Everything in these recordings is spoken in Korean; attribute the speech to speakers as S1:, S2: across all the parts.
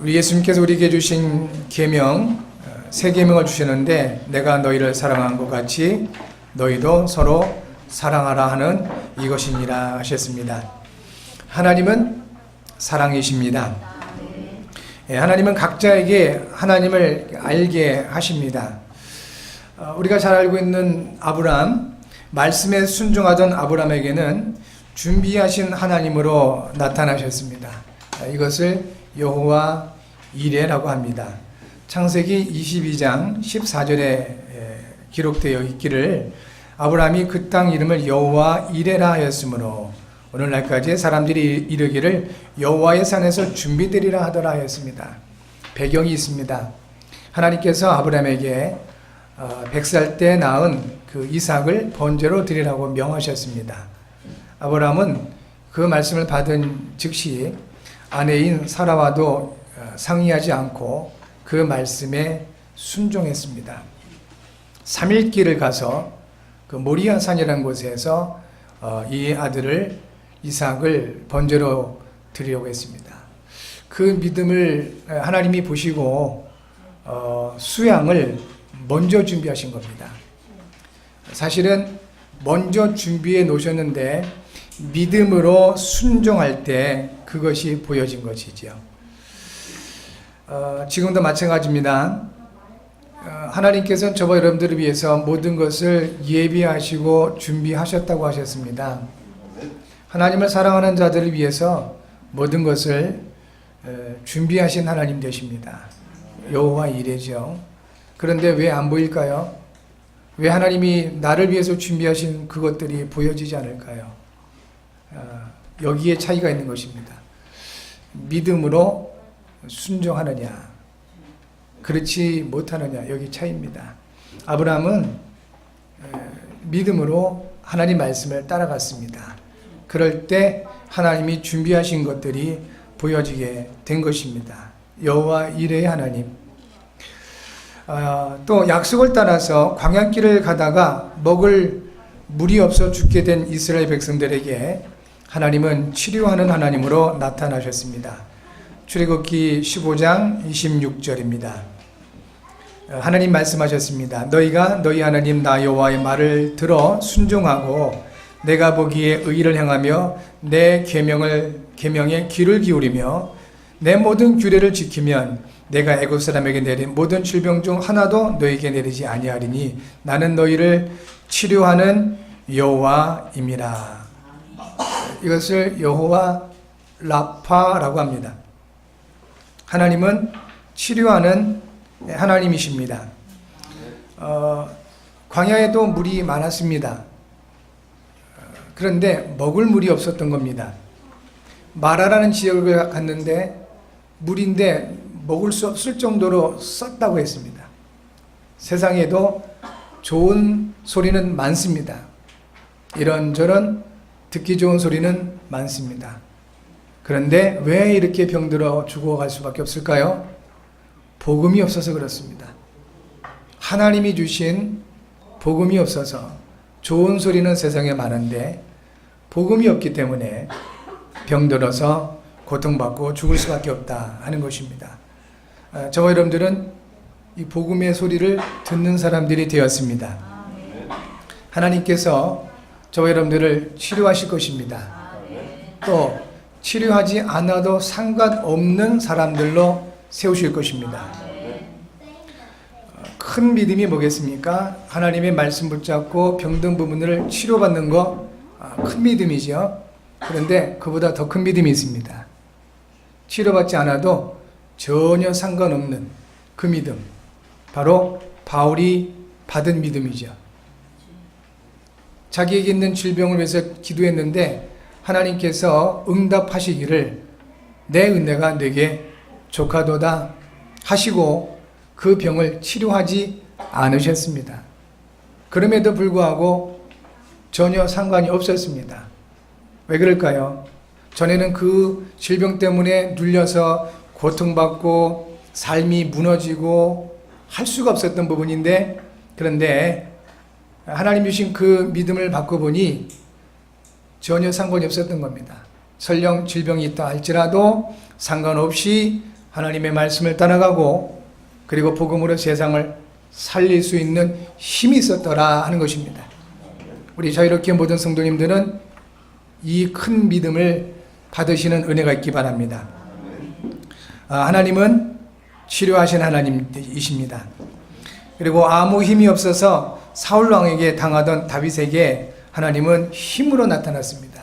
S1: 우리 예수님께서 우리에게 주신 계명, 새 계명을 주셨는데 내가 너희를 사랑한 것 같이 너희도 서로 사랑하라 하는 이것이니라 하셨습니다. 하나님은 사랑이십니다. 하나님은 각자에게 하나님을 알게 하십니다. 우리가 잘 알고 있는 아브람, 말씀에 순종하던 아브람에게는 준비하신 하나님으로 나타나셨습니다. 이것을 여호와 이레라고 합니다. 창세기 22장 14절에 기록되어 있기를 아브람이 그 땅 이름을 여호와 이레라 하였으므로 오늘날까지 사람들이 이르기를 여호와의 산에서 준비되리라 하더라 하였습니다. 배경이 있습니다. 하나님께서 아브람에게 100살 때 낳은 그 이삭을 번제로 드리라고 명하셨습니다. 아브람은 그 말씀을 받은 즉시 아내인 사라와도 상의하지 않고 그 말씀에 순종했습니다. 3일 길을 가서 그 모리아 산이라는 곳에서 이 아들을 이삭을 번제로 드리려고 했습니다. 그 믿음을 하나님이 보시고 수양을 먼저 준비하신 겁니다. 사실은 먼저 준비해 놓으셨는데 믿음으로 순종할 때 그것이 보여진 것이지요. 지금도 마찬가지입니다. 하나님께서는 저와 여러분들을 위해서 모든 것을 예비하시고 준비하셨다고 하셨습니다. 하나님을 사랑하는 자들을 위해서 모든 것을 준비하신 하나님 되십니다. 여호와 이레죠. 그런데 왜 안 보일까요? 왜 하나님이 나를 위해서 준비하신 그것들이 보여지지 않을까요? 여기에 차이가 있는 것입니다. 믿음으로 순종하느냐, 그렇지 못하느냐, 여기 차이입니다. 아브라함은 믿음으로 하나님 말씀을 따라갔습니다. 그럴 때 하나님이 준비하신 것들이 보여지게 된 것입니다. 여호와 이레의 하나님. 또 약속을 따라서 광야길을 가다가 먹을 물이 없어 죽게 된 이스라엘 백성들에게 하나님은 치료하는 하나님으로 나타나셨습니다. 출애굽기 15장 26절입니다. 하나님 말씀하셨습니다. 너희가 너희 하나님 나 여호와의 말을 들어 순종하고 내가 보기에 의를 행하며 내 계명에 귀를 기울이며 내 모든 규례를 지키면 내가 애굽 사람에게 내린 모든 질병 중 하나도 너희에게 내리지 아니하리니 나는 너희를 치료하는 여호와임이라. 이것을 여호와 라파라고 합니다. 하나님은 치료하는 하나님이십니다. 광야에도 물이 많았습니다. 그런데 먹을 물이 없었던 겁니다. 마라라는 지역을 갔는데 물인데 먹을 수 없을 정도로 썼다고 했습니다. 세상에도 좋은 소리는 많습니다. 이런저런 듣기 좋은 소리는 많습니다. 그런데 왜 이렇게 병들어 죽어갈 수밖에 없을까요? 복음이 없어서 그렇습니다. 하나님이 주신 복음이 없어서 좋은 소리는 세상에 많은데 복음이 없기 때문에 병들어서 고통받고 죽을 수밖에 없다 하는 것입니다. 저와 여러분들은 이 복음의 소리를 듣는 사람들이 되었습니다. 하나님께서 저와 여러분들을 치료하실 것입니다. 또 치료하지 않아도 상관없는 사람들로 세우실 것입니다. 큰 믿음이 뭐겠습니까? 하나님의 말씀 붙잡고 병든 부분을 치료받는 거 큰 믿음이죠. 그런데 그보다 더 큰 믿음이 있습니다. 치료받지 않아도 전혀 상관없는 그 믿음, 바로 바울이 받은 믿음이죠. 자기에게 있는 질병을 위해서 기도했는데 하나님께서 응답하시기를 내 은혜가 내게 족하도다 하시고 그 병을 치료하지 않으셨습니다. 그럼에도 불구하고 전혀 상관이 없었습니다. 왜 그럴까요? 전에는 그 질병 때문에 눌려서 고통받고 삶이 무너지고 할 수가 없었던 부분인데, 그런데 하나님 주신 그 믿음을 받고 보니 전혀 상관이 없었던 겁니다. 설령 질병이 있다 할지라도 상관없이 하나님의 말씀을 따라가고 그리고 복음으로 세상을 살릴 수 있는 힘이 있었더라 하는 것입니다. 우리 자유롭게 모든 성도님들은 이 큰 믿음을 받으시는 은혜가 있기 바랍니다. 하나님은 치료하신 하나님이십니다. 그리고 아무 힘이 없어서 사울 왕에게 당하던 다윗에게 하나님은 힘으로 나타났습니다.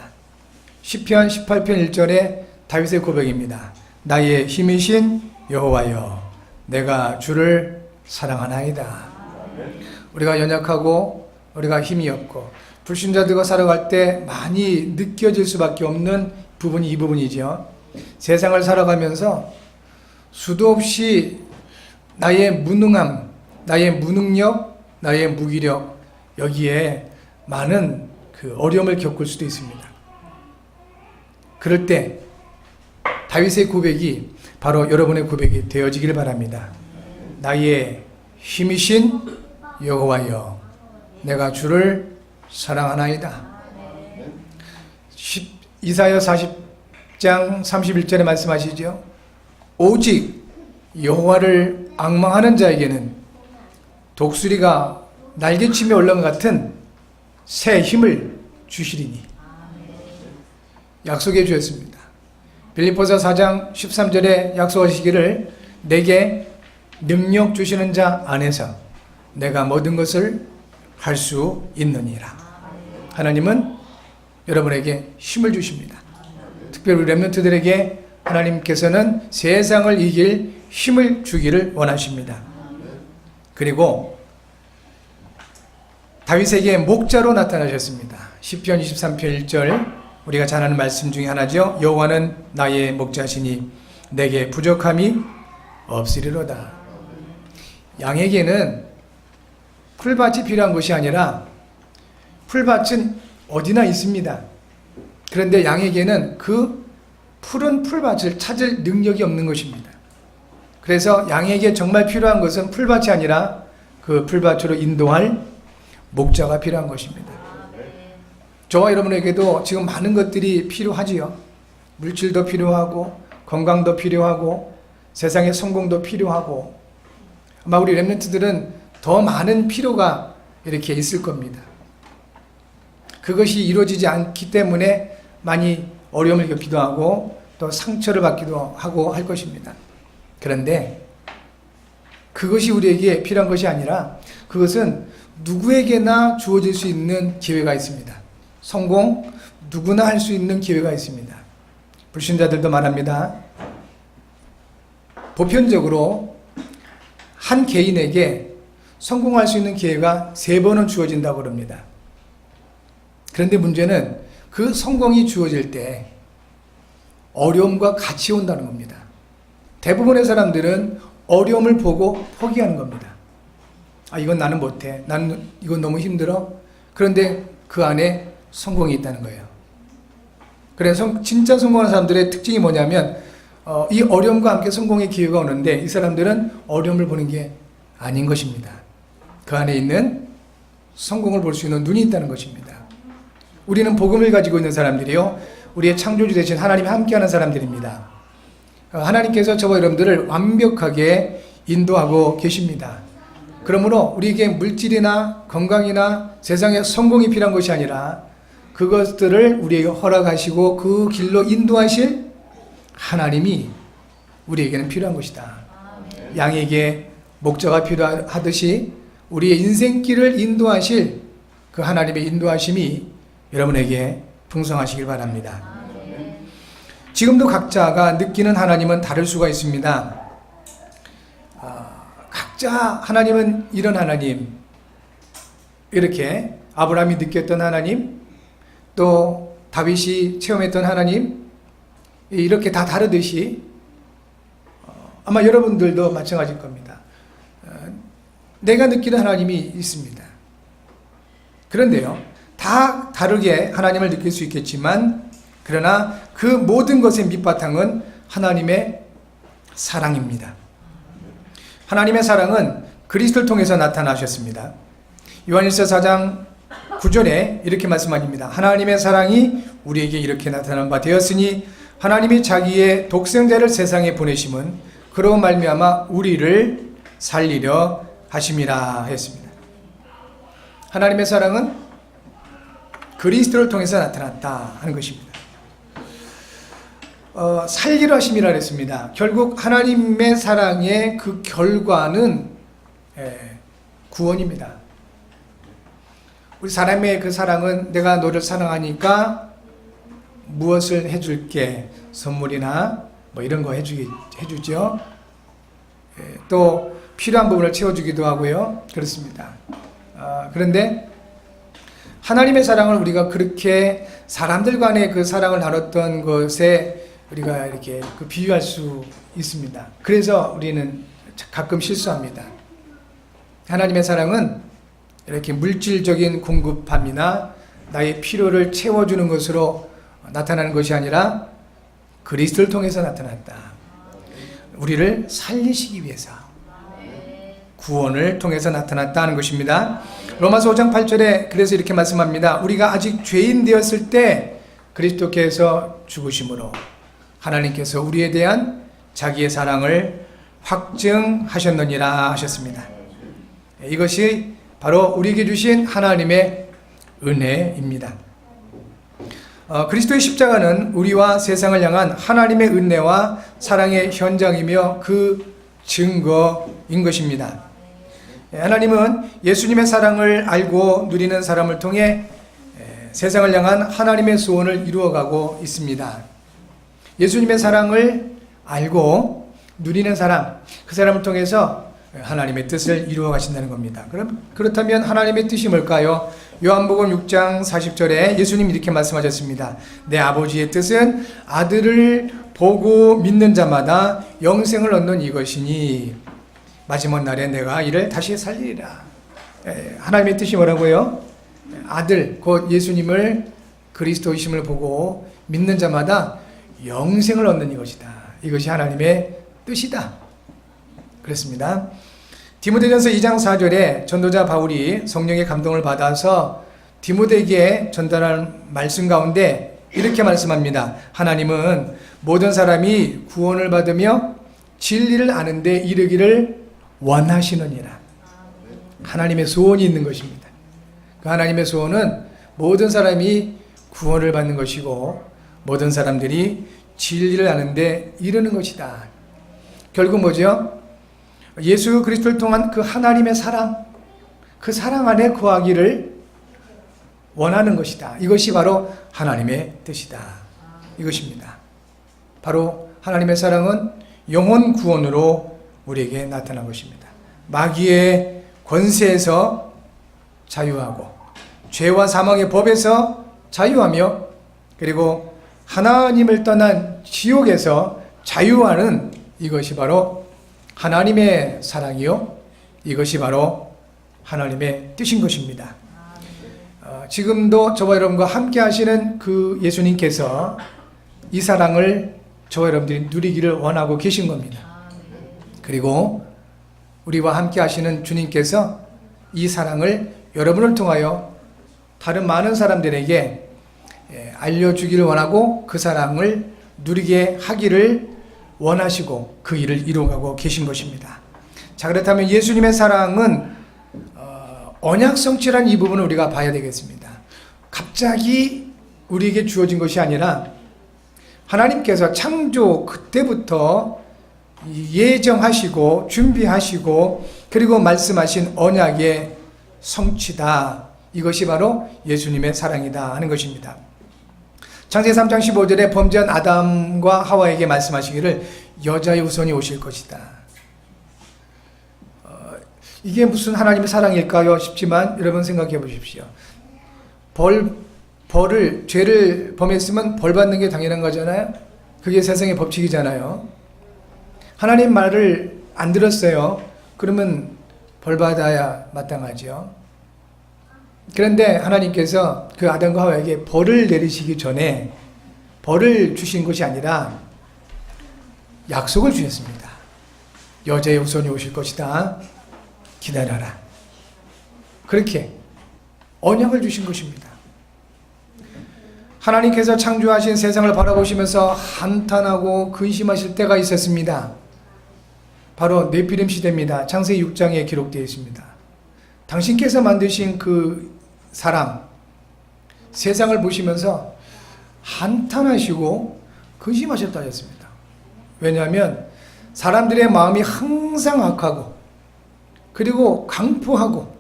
S1: 시편 18편 1절에 다윗의 고백입니다. 나의 힘이신 여호와여, 내가 주를 사랑하나이다. 우리가 연약하고 우리가 힘이 없고 불신자들과 살아갈 때 많이 느껴질 수밖에 없는 부분이 이 부분이죠. 세상을 살아가면서 수도 없이 나의 무능함, 나의 무능력, 나의 무기력, 여기에 많은 그 어려움을 겪을 수도 있습니다. 그럴 때 다윗의 고백이 바로 여러분의 고백이 되어지길 바랍니다. 나의 힘이신 여호와여, 내가 주를 사랑하나이다. 이사야 40장 31절에 말씀하시죠. 오직 여호와를 앙망하는 자에게는 독수리가 날개치며 올라온 것 같은 새 힘을 주시리니 약속해 주셨습니다. 빌립보서 4장 13절에 약속하시기를 내게 능력 주시는 자 안에서 내가 모든 것을 할 수 있느니라. 하나님은 여러분에게 힘을 주십니다. 특별히 우리 렘넌트들에게 하나님께서는 세상을 이길 힘을 주기를 원하십니다. 그리고 다윗에게 목자로 나타나셨습니다. 시편 23편 1절 우리가 잘 아는 말씀 중에 하나죠. 여호와는 나의 목자시니 내게 부족함이 없으리로다. 양에게는 풀밭이 필요한 것이 아니라 풀밭은 어디나 있습니다. 그런데 양에게는 그 푸른 풀밭을 찾을 능력이 없는 것입니다. 그래서 양에게 정말 필요한 것은 풀밭이 아니라 그 풀밭으로 인도할 목자가 필요한 것입니다. 저와 여러분에게도 지금 많은 것들이 필요하지요. 물질도 필요하고 건강도 필요하고 세상의 성공도 필요하고 아마 우리 렘넌트들은 더 많은 필요가 이렇게 있을 겁니다. 그것이 이루어지지 않기 때문에 많이 어려움을 겪기도 하고 또 상처를 받기도 하고 할 것입니다. 그런데 그것이 우리에게 필요한 것이 아니라 그것은 누구에게나 주어질 수 있는 기회가 있습니다. 성공 누구나 할 수 있는 기회가 있습니다. 불신자들도 말합니다. 보편적으로 한 개인에게 성공할 수 있는 기회가 3번은 주어진다고 합니다. 그런데 문제는 그 성공이 주어질 때 어려움과 같이 온다는 겁니다. 대부분의 사람들은 어려움을 보고 포기하는 겁니다. 이건 나는 못해. 이건 너무 힘들어. 그런데 그 안에 성공이 있다는 거예요. 그래서 진짜 성공하는 사람들의 특징이 뭐냐면 이 어려움과 함께 성공의 기회가 오는데 이 사람들은 어려움을 보는 게 아닌 것입니다. 그 안에 있는 성공을 볼 수 있는 눈이 있다는 것입니다. 우리는 복음을 가지고 있는 사람들이요. 우리의 창조주 되신 하나님이 함께하는 사람들입니다. 하나님께서 저와 여러분들을 완벽하게 인도하고 계십니다. 그러므로 우리에게 물질이나 건강이나 세상의 성공이 필요한 것이 아니라 그것들을 우리에게 허락하시고 그 길로 인도하실 하나님이 우리에게는 필요한 것이다. 양에게 목자가 필요하듯이 우리의 인생길을 인도하실 그 하나님의 인도하심이 여러분에게 풍성하시길 바랍니다. 지금도 각자가 느끼는 하나님은 다를 수가 있습니다. 각자 하나님은 이런 하나님, 이렇게 아브라함이 느꼈던 하나님, 또 다윗이 체험했던 하나님, 이렇게 다 다르듯이 아마 여러분들도 마찬가지일 겁니다. 내가 느끼는 하나님이 있습니다. 그런데요, 다 다르게 하나님을 느낄 수 있겠지만 그러나 그 모든 것의 밑바탕은 하나님의 사랑입니다. 하나님의 사랑은 그리스도를 통해서 나타나셨습니다. 요한일서 4장 9절에 이렇게 말씀하십니다. 하나님의 사랑이 우리에게 이렇게 나타난 바 되었으니 하나님이 자기의 독생자를 세상에 보내심은 그로 말미암아 우리를 살리려 하심이라 했습니다. 하나님의 사랑은 그리스도를 통해서 나타났다 하는 것입니다. 살리려 하심이라 했습니다. 결국 하나님의 사랑의 그 결과는 구원입니다. 우리 사람의 그 사랑은 내가 너를 사랑하니까 무엇을 해줄게, 선물이나 뭐 이런 거 해주죠. 또 필요한 부분을 채워주기도 하고요. 그렇습니다. 그런데 하나님의 사랑을 우리가 그렇게 사람들 간의 그 사랑을 나눴던 것에 우리가 이렇게 비유할 수 있습니다. 그래서 우리는 가끔 실수합니다. 하나님의 사랑은 이렇게 물질적인 공급함이나 나의 필요를 채워주는 것으로 나타나는 것이 아니라 그리스도를 통해서 나타났다. 우리를 살리시기 위해서 구원을 통해서 나타났다는 것입니다. 로마서 5장 8절에 그래서 이렇게 말씀합니다. 우리가 아직 죄인 되었을 때 그리스도께서 죽으심으로 하나님께서 우리에 대한 자기의 사랑을 확증하셨느니라 하셨습니다. 이것이 바로 우리에게 주신 하나님의 은혜입니다. 그리스도의 십자가는 우리와 세상을 향한 하나님의 은혜와 사랑의 현장이며 그 증거인 것입니다. 하나님은 예수님의 사랑을 알고 누리는 사람을 통해 세상을 향한 하나님의 소원을 이루어가고 있습니다. 예수님의 사랑을 알고 누리는 사람, 그 사람을 통해서 하나님의 뜻을 이루어 가신다는 겁니다. 그렇다면 하나님의 뜻이 뭘까요? 요한복음 6장 40절에 예수님이 이렇게 말씀하셨습니다. 내 아버지의 뜻은 아들을 보고 믿는 자마다 영생을 얻는 이것이니 마지막 날에 내가 이를 다시 살리리라. 하나님의 뜻이 뭐라고요? 아들, 곧 예수님을 그리스도이심을 보고 믿는 자마다 영생을 얻는 이것이다. 이것이 하나님의 뜻이다. 그렇습니다. 디모데전서 2장 4절에 전도자 바울이 성령의 감동을 받아서 디모데에게 전달한 말씀 가운데 이렇게 말씀합니다. 하나님은 모든 사람이 구원을 받으며 진리를 아는 데 이르기를 원하시느니라. 하나님의 소원이 있는 것입니다. 그 하나님의 소원은 모든 사람이 구원을 받는 것이고 모든 사람들이 진리를 아는 데 이르는 것이다. 결국 뭐죠? 예수 그리스도를 통한 그 하나님의 사랑, 그 사랑 안에 거하기를 원하는 것이다. 이것이 바로 하나님의 뜻이다. 이것입니다. 바로 하나님의 사랑은 영혼 구원으로 우리에게 나타난 것입니다. 마귀의 권세에서 자유하고 죄와 사망의 법에서 자유하며 그리고 하나님을 떠난 지옥에서 자유하는 이것이 바로 하나님의 사랑이요. 이것이 바로 하나님의 뜻인 것입니다. 지금도 저와 여러분과 함께 하시는 그 예수님께서 이 사랑을 저와 여러분들이 누리기를 원하고 계신 겁니다. 그리고 우리와 함께 하시는 주님께서 이 사랑을 여러분을 통하여 다른 많은 사람들에게 알려주기를 원하고 그 사랑을 누리게 하기를 원하시고 그 일을 이루어가고 계신 것입니다. 자, 그렇다면 예수님의 사랑은 언약성취라는 이 부분을 우리가 봐야 되겠습니다. 갑자기 우리에게 주어진 것이 아니라 하나님께서 창조 그때부터 예정하시고 준비하시고 그리고 말씀하신 언약의 성취다. 이것이 바로 예수님의 사랑이다 하는 것입니다. 창세기 3장 15절에 범죄한 아담과 하와에게 말씀하시기를 여자의 후손이 오실 것이다. 이게 무슨 하나님의 사랑일까요? 싶지만 여러분 생각해 보십시오. 죄를 범했으면 벌 받는 게 당연한 거잖아요. 그게 세상의 법칙이잖아요. 하나님 말을 안 들었어요. 그러면 벌 받아야 마땅하죠. 그런데 하나님께서 그 아담과 하와에게 벌을 내리시기 전에 벌을 주신 것이 아니라 약속을 주셨습니다. 여자의 후손이 오실 것이다. 기다려라. 그렇게 언약을 주신 것입니다. 하나님께서 창조하신 세상을 바라보시면서 한탄하고 근심하실 때가 있었습니다. 바로 네피림 시대입니다. 창세기 6장에 기록되어 있습니다. 당신께서 만드신 그 사람, 세상을 보시면서 한탄하시고 근심하셨다 했습니다. 왜냐하면 사람들의 마음이 항상 악하고 그리고 강포하고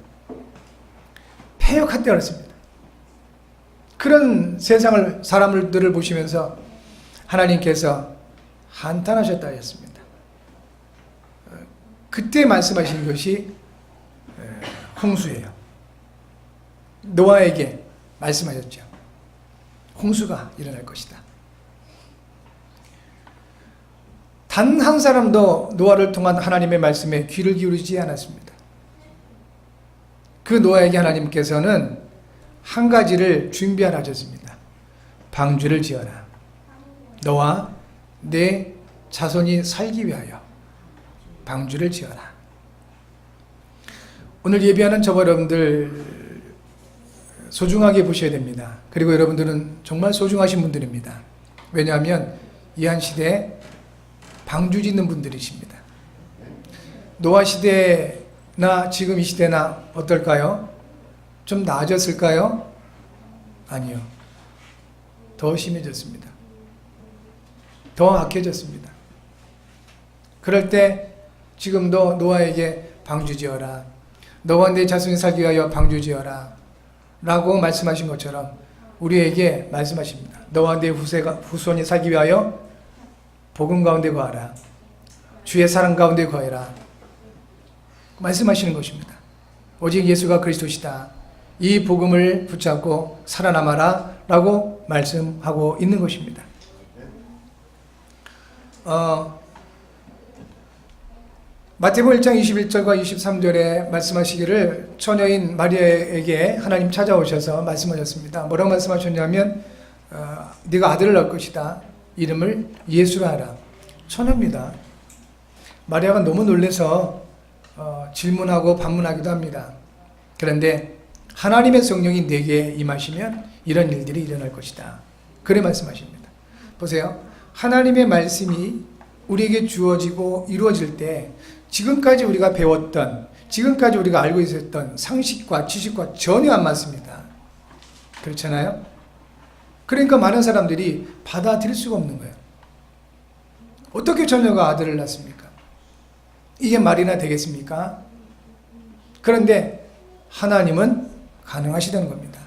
S1: 패역했다 그랬습니다. 그런 세상을 사람들을 보시면서 하나님께서 한탄하셨다 했습니다. 그때 말씀하신 것이 홍수예요. 노아에게 말씀하셨죠. 홍수가 일어날 것이다. 단 한 사람도 노아를 통한 하나님의 말씀에 귀를 기울이지 않았습니다. 그 노아에게 하나님께서는 한 가지를 준비하라 하셨습니다. 방주를 지어라. 너와 내 자손이 살기 위하여 방주를 지어라. 오늘 예배하는 저와 여러분들 소중하게 보셔야 됩니다. 그리고 여러분들은 정말 소중하신 분들입니다. 왜냐하면 이 한 시대에 방주 짓는 분들이십니다. 노아 시대나 지금 이 시대나 어떨까요? 좀 나아졌을까요? 아니요. 더 심해졌습니다. 더 악해졌습니다. 그럴 때 지금도 노아에게 방주 지어라. 너와 내 자손이 살기 위하여 방주 지어라. 라고 말씀하신 것처럼 우리에게 말씀하십니다. 너와 내 후손이 살기 위하여 복음 가운데 거하라. 주의 사랑 가운데 거해라. 말씀하시는 것입니다. 오직 예수가 그리스도시다. 이 복음을 붙잡고 살아남아라. 라고 말씀하고 있는 것입니다. 마태복음 1장 21절과 23절에 말씀하시기를 처녀인 마리아에게 하나님 찾아오셔서 말씀하셨습니다. 뭐라고 말씀하셨냐면 네가 아들을 낳을 것이다. 이름을 예수라 하라. 처녀입니다. 마리아가 너무 놀라서 질문하고 반문하기도 합니다. 그런데 하나님의 성령이 내게 임하시면 이런 일들이 일어날 것이다. 그래 말씀하십니다. 보세요. 하나님의 말씀이 우리에게 주어지고 이루어질 때 지금까지 우리가 배웠던, 지금까지 우리가 알고 있었던 상식과 지식과 전혀 안 맞습니다. 그렇잖아요? 그러니까 많은 사람들이 받아들일 수가 없는 거예요. 어떻게 처녀가 아들을 낳습니까? 이게 말이나 되겠습니까? 그런데 하나님은 가능하시다는 겁니다.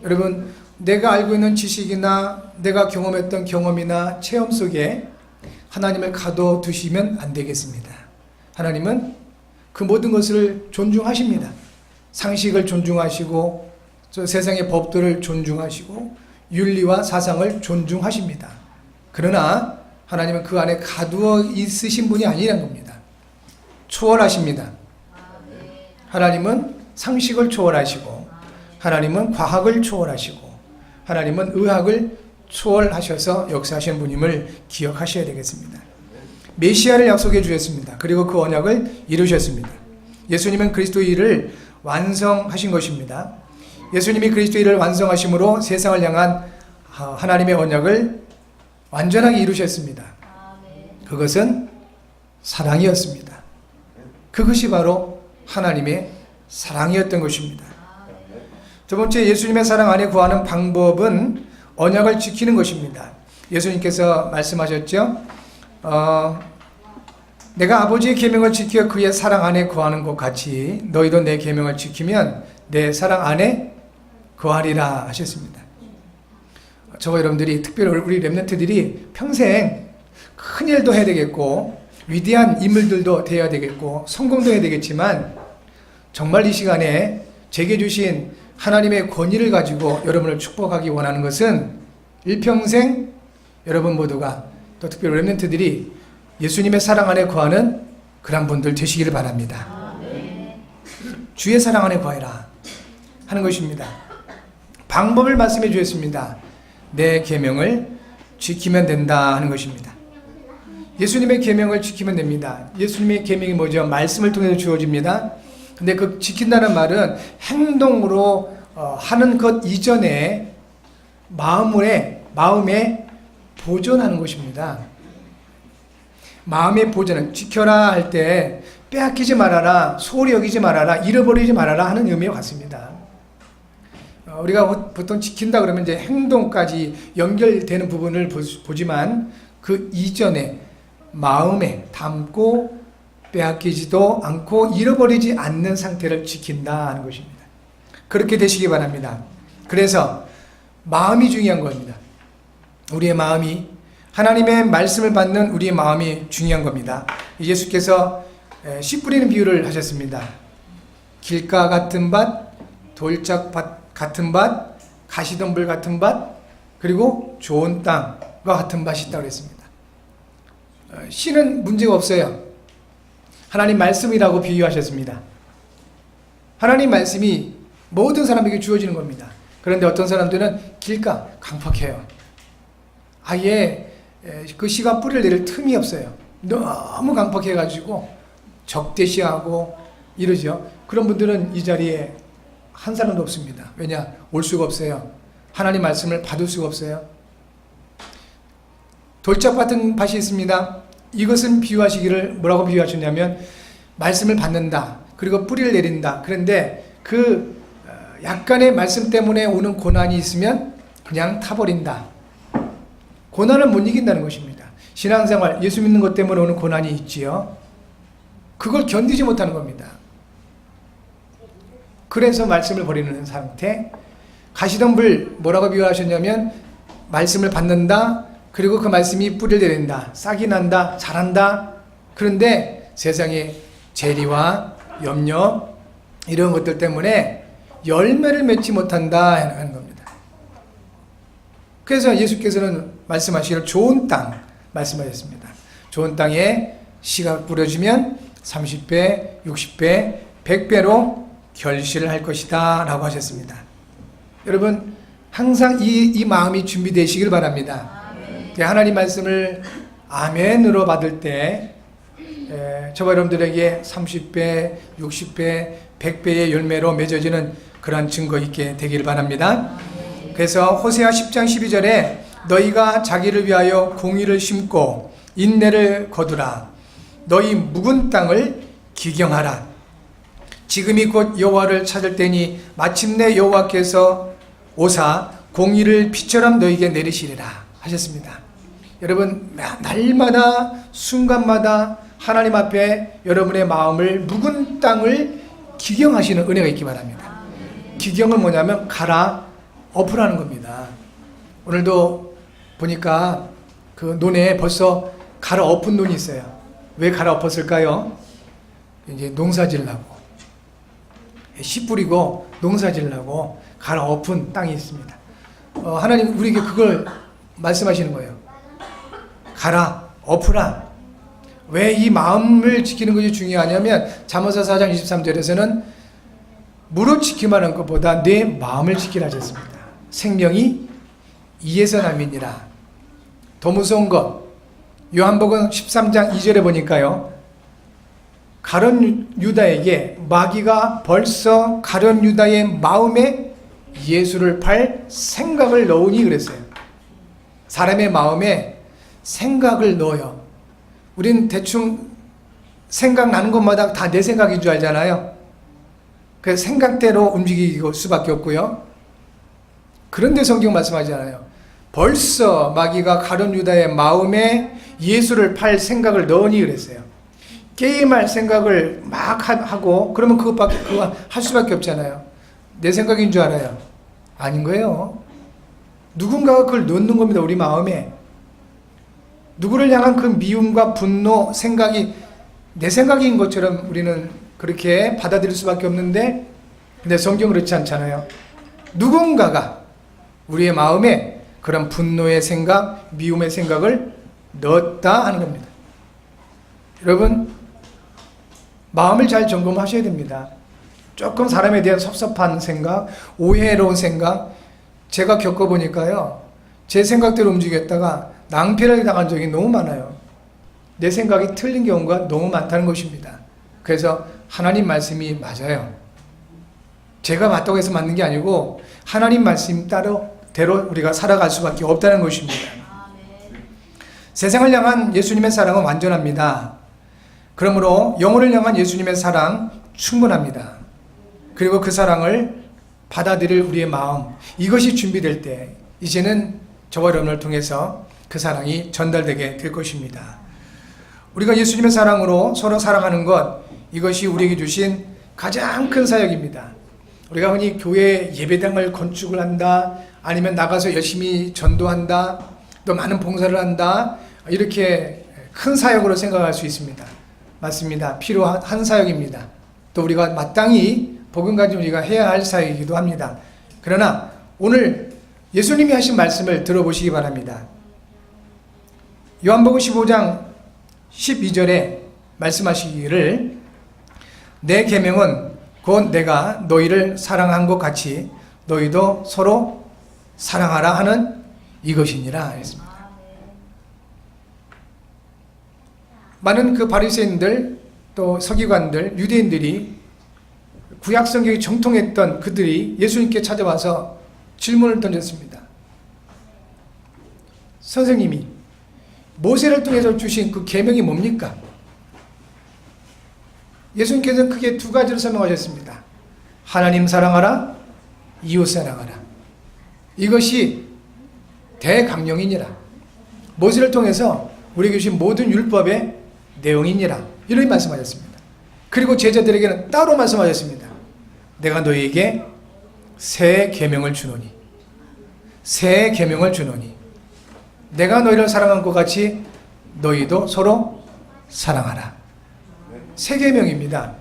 S1: 여러분, 내가 알고 있는 지식이나 내가 경험했던 경험이나 체험 속에 하나님을 가둬두시면 안 되겠습니다. 하나님은 그 모든 것을 존중하십니다. 상식을 존중하시고 세상의 법들을 존중하시고 윤리와 사상을 존중하십니다. 그러나 하나님은 그 안에 가두어 있으신 분이 아니라는 겁니다. 초월하십니다. 하나님은 상식을 초월하시고 하나님은 과학을 초월하시고 하나님은 의학을 초월하셔서 역사하시는 분임을 기억하셔야 되겠습니다. 메시아를 약속해 주셨습니다. 그리고 그 언약을 이루셨습니다. 예수님은 그리스도의 일을 완성하신 것입니다. 예수님이 그리스도의 일을 완성하심으로 세상을 향한 하나님의 언약을 완전하게 이루셨습니다. 그것은 사랑이었습니다. 그것이 바로 하나님의 사랑이었던 것입니다. 두 번째, 예수님의 사랑 안에 거하는 방법은 언약을 지키는 것입니다. 예수님께서 말씀하셨죠. 내가 아버지의 계명을 지켜 그의 사랑 안에 거하는 것 같이 너희도 내 계명을 지키면 내 사랑 안에 거하리라 하셨습니다. 저와 여러분들이, 특별히 우리 렘넌트들이 평생 큰 일도 해야 되겠고 위대한 인물들도 되어야 되겠고 성공도 해야 되겠지만 정말 이 시간에 제게 주신 하나님의 권위를 가지고 여러분을 축복하기 원하는 것은 일평생 여러분 모두가, 또 특별히 렘넌트들이 예수님의 사랑 안에 거하는 그런 분들 되시기를 바랍니다. 주의 사랑 안에 거해라 하는 것입니다. 방법을 말씀해 주셨습니다. 내 계명을 지키면 된다 하는 것입니다. 예수님의 계명을 지키면 됩니다. 예수님의 계명이 뭐죠? 말씀을 통해서 주어집니다. 근데 그 지킨다는 말은 행동으로 하는 것 이전에 마음에 보존하는 것입니다. 마음의 보존은 지켜라 할 때 빼앗기지 말아라, 소홀히 여기지 말아라, 잃어버리지 말아라 하는 의미와 같습니다. 우리가 보통 지킨다 그러면 이제 행동까지 연결되는 부분을 보지만 그 이전에 마음에 담고 빼앗기지도 않고 잃어버리지 않는 상태를 지킨다 하는 것입니다. 그렇게 되시기 바랍니다. 그래서 마음이 중요한 겁니다. 우리의 마음이, 하나님의 말씀을 받는 우리의 마음이 중요한 겁니다. 예수께서 씨 뿌리는 비유를 하셨습니다. 길가 같은 밭, 돌짝밭 같은 밭, 가시덤불 같은 밭, 그리고 좋은 땅과 같은 밭이 있다고 했습니다. 씨는 문제가 없어요. 하나님 말씀이라고 비유하셨습니다. 하나님 말씀이 모든 사람에게 주어지는 겁니다. 그런데 어떤 사람들은 길가 강팍해요. 아예 그 씨가 뿌리를 내릴 틈이 없어요. 너무 강팍해가지고 적대시하고 이러죠. 그런 분들은 이 자리에 한 사람도 없습니다. 왜냐? 올 수가 없어요. 하나님 말씀을 받을 수가 없어요. 돌짝 같은 밭이 있습니다. 이것은 비유하시기를 뭐라고 비유하셨냐면 말씀을 받는다. 그리고 뿌리를 내린다. 그런데 그 약간의 말씀 때문에 오는 고난이 있으면 그냥 타버린다. 고난을 못 이긴다는 것입니다. 신앙생활, 예수 믿는 것 때문에 오는 고난이 있지요. 그걸 견디지 못하는 겁니다. 그래서 말씀을 버리는 상태. 가시덤불 뭐라고 비유하셨냐면 말씀을 받는다. 그리고 그 말씀이 뿌리를 내린다. 싹이 난다. 자란다. 그런데 세상에 재리와 염려 이런 것들 때문에 열매를 맺지 못한다 하는 겁니다. 그래서 예수께서는 말씀하시기를 좋은 땅 말씀하셨습니다. 좋은 땅에 씨가 뿌려지면 30배, 60배, 100배로 결실을 할 것이다 라고 하셨습니다. 여러분 항상 이 마음이 준비되시길 바랍니다. 하나님 말씀을 아멘으로 받을 때 저와 여러분들에게 30배, 60배, 100배의 열매로 맺어지는 그런 증거 있게 되기를 바랍니다. 그래서 호세아 10장 12절에 너희가 자기를 위하여 공의를 심고 인내를 거두라. 너희 묵은 땅을 기경하라. 지금이 곧 여호와를 찾을 때니 마침내 여호와께서 오사 공의를 비처럼 너희에게 내리시리라 하셨습니다. 여러분 날마다 순간마다 하나님 앞에 여러분의 마음을 묵은 땅을 기경하시는 은혜가 있기 바랍니다. 기경은 뭐냐면 갈아 엎으라는 겁니다. 오늘도 보니까 그 논에 벌써 갈아 엎은 논이 있어요. 왜 갈아 엎었을까요? 이제 농사 지으려고 씨 뿌리고 농사 지으려고 갈아 엎은 땅이 있습니다. 하나님 우리에게 그걸 말씀하시는 거예요. 갈아 엎으라. 왜 이 마음을 지키는 것이 중요하냐면 잠언서 4장 23절에서는 무릇 지키만 한 것보다 내 마음을 지키라 하셨습니다. 생명이 이에서 남이니라. 더 무서운 것 요한복음 13장 2절에 보니까요. 가룟 유다에게 마귀가 벌써 가룟 유다의 마음에 예수를 팔 생각을 넣으니 그랬어요. 사람의 마음에 생각을 넣어요. 우린 대충 생각나는 것마다 다 내 생각인 줄 알잖아요. 그 생각대로 움직일 수밖에 없고요. 그런데 성경 말씀하잖아요. 벌써 마귀가 가룟 유다의 마음에 예수를 팔 생각을 넣으니 그랬어요. 게임할 생각을 막 하고 그러면 그거 할 수밖에 없잖아요. 내 생각인 줄 알아요. 아닌 거예요. 누군가가 그걸 넣는 겁니다. 우리 마음에. 누구를 향한 그 미움과 분노, 생각이 내 생각인 것처럼 우리는 그렇게 받아들일 수밖에 없는데 근데 성경은 그렇지 않잖아요. 누군가가 우리의 마음에 그런 분노의 생각, 미움의 생각을 넣었다 하는 겁니다. 여러분 마음을 잘 점검하셔야 됩니다. 조금 사람에 대한 섭섭한 생각, 오해로운 생각 제가 겪어보니까요. 제 생각대로 움직였다가 낭패를 당한 적이 너무 많아요. 내 생각이 틀린 경우가 너무 많다는 것입니다. 그래서 하나님 말씀이 맞아요. 제가 맞다고 해서 맞는 게 아니고 하나님 말씀 대로 우리가 살아갈 수밖에 없다는 것입니다. 세상을 향한 예수님의 사랑은 완전합니다. 그러므로 영혼을 향한 예수님의 사랑 충분합니다. 그리고 그 사랑을 받아들일 우리의 마음, 이것이 준비될 때 이제는 저와 여러분을 통해서 그 사랑이 전달되게 될 것입니다. 우리가 예수님의 사랑으로 서로 사랑하는 것, 이것이 우리에게 주신 가장 큰 사역입니다. 우리가 흔히 교회 예배당을 건축을 한다, 아니면 나가서 열심히 전도한다, 또 많은 봉사를 한다, 이렇게 큰 사역으로 생각할 수 있습니다. 맞습니다. 필요한 사역입니다. 또 우리가 마땅히 복음 가진 우리가 해야 할 사역이기도 합니다. 그러나 오늘 예수님이 하신 말씀을 들어보시기 바랍니다. 요한복음 15장 12절에 말씀하시기를 내 계명은 곧 내가 너희를 사랑한 것 같이 너희도 서로 사랑하라 하는 이것이니라 했습니다. 많은 그 바리새인들 또 서기관들 유대인들이 구약 성경이 정통했던 그들이 예수님께 찾아와서 질문을 던졌습니다. 선생님이 모세를 통해서 주신 그 계명이 뭡니까? 예수님께서는 크게 두 가지로 설명하셨습니다. 하나님 사랑하라, 이웃 사랑하라. 이것이 대강령이니라. 모세를 통해서 우리에게 주신 모든 율법의 내용이니라. 이렇게 말씀하셨습니다. 그리고 제자들에게는 따로 말씀하셨습니다. 내가 너희에게 새 계명을 주노니, 새 계명을 주노니 내가 너희를 사랑한 것 같이 너희도 서로 사랑하라. 새 계명입니다.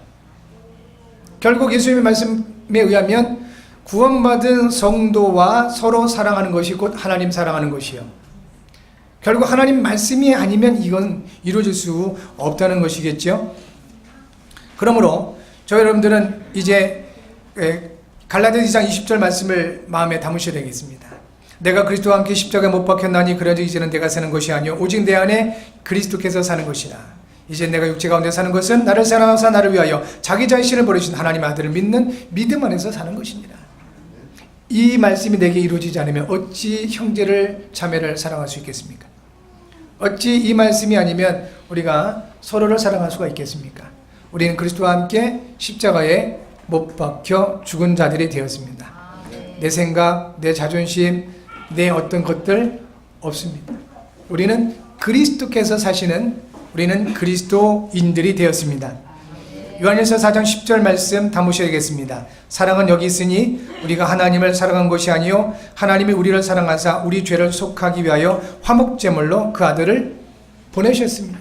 S1: 결국 예수님의 말씀에 의하면 구원받은 성도와 서로 사랑하는 것이 곧 하나님 사랑하는 것이요, 결국 하나님 말씀이 아니면 이건 이루어질 수 없다는 것이겠죠. 그러므로 저희 여러분들은 이제 갈라디아서 2장 20절 말씀을 마음에 담으셔야 되겠습니다. 내가 그리스도와 함께 십자가에 못 박혔나니 그러지 이제는 내가 사는 것이 아니요 오직 내 안에 그리스도께서 사는 것이라. 이제 내가 육체 가운데 사는 것은 나를 사랑하사 나를 위하여 자기 자신을 버리신 하나님의 아들을 믿는 믿음 안에서 사는 것입니다. 이 말씀이 내게 이루어지지 않으면 어찌 형제를 자매를 사랑할 수 있겠습니까? 어찌 이 말씀이 아니면 우리가 서로를 사랑할 수가 있겠습니까? 우리는 그리스도와 함께 십자가에 못 박혀 죽은 자들이 되었습니다. 내 생각, 내 자존심, 내 어떤 것들 없습니다. 우리는 그리스도께서 사시는, 우리는 그리스도인들이 되었습니다. 요한일서 4장 10절 말씀 담으셔야겠습니다. 사랑은 여기 있으니 우리가 하나님을 사랑한 것이 아니요 하나님이 우리를 사랑하사 우리 죄를 속하기 위하여 화목제물로 그 아들을 보내셨습니다.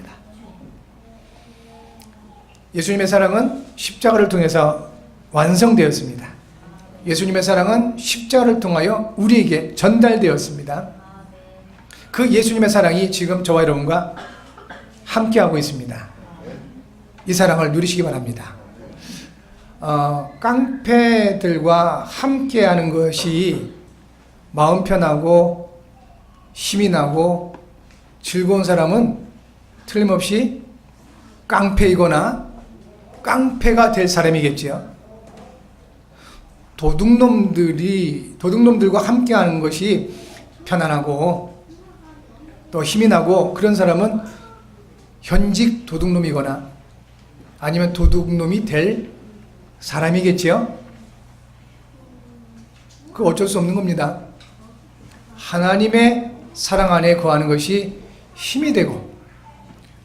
S1: 예수님의 사랑은 십자가를 통해서 완성되었습니다. 예수님의 사랑은 십자가를 통하여 우리에게 전달되었습니다. 그 예수님의 사랑이 지금 저와 여러분과 함께하고 있습니다. 이 사랑을 누리시기 바랍니다. 깡패들과 함께하는 것이 마음 편하고 힘이 나고 즐거운 사람은 틀림없이 깡패이거나 깡패가 될 사람이겠지요. 도둑놈들과 함께하는 것이 편안하고 또 힘이 나고 그런 사람은 현직 도둑놈이거나 아니면 도둑놈이 될 사람이겠지요. 그 어쩔 수 없는 겁니다. 하나님의 사랑 안에 거하는 것이 힘이 되고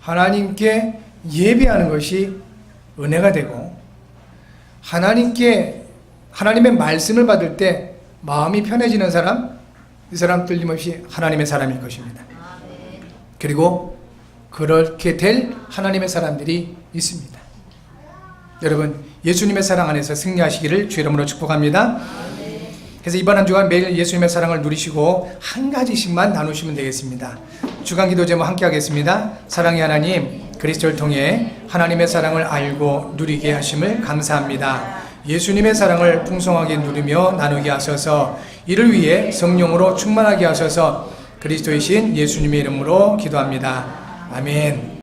S1: 하나님께 예배하는 것이 은혜가 되고 하나님의 말씀을 받을 때 마음이 편해지는 사람, 이 사람 틀림없이 하나님의 사람일 것입니다. 그리고 그렇게 될 하나님의 사람들이 있습니다. 여러분, 예수님의 사랑 안에서 승리하시기를 주의 이름으로 축복합니다. 그래서 이번 한 주간 매일 예수님의 사랑을 누리시고 한 가지씩만 나누시면 되겠습니다. 주간 기도 제목 함께 하겠습니다. 사랑의 하나님, 그리스도를 통해 하나님의 사랑을 알고 누리게 하심을 감사합니다. 예수님의 사랑을 풍성하게 누리며 나누게 하셔서 이를 위해 성령으로 충만하게 하셔서 그리스도이신 예수님의 이름으로 기도합니다. 아멘.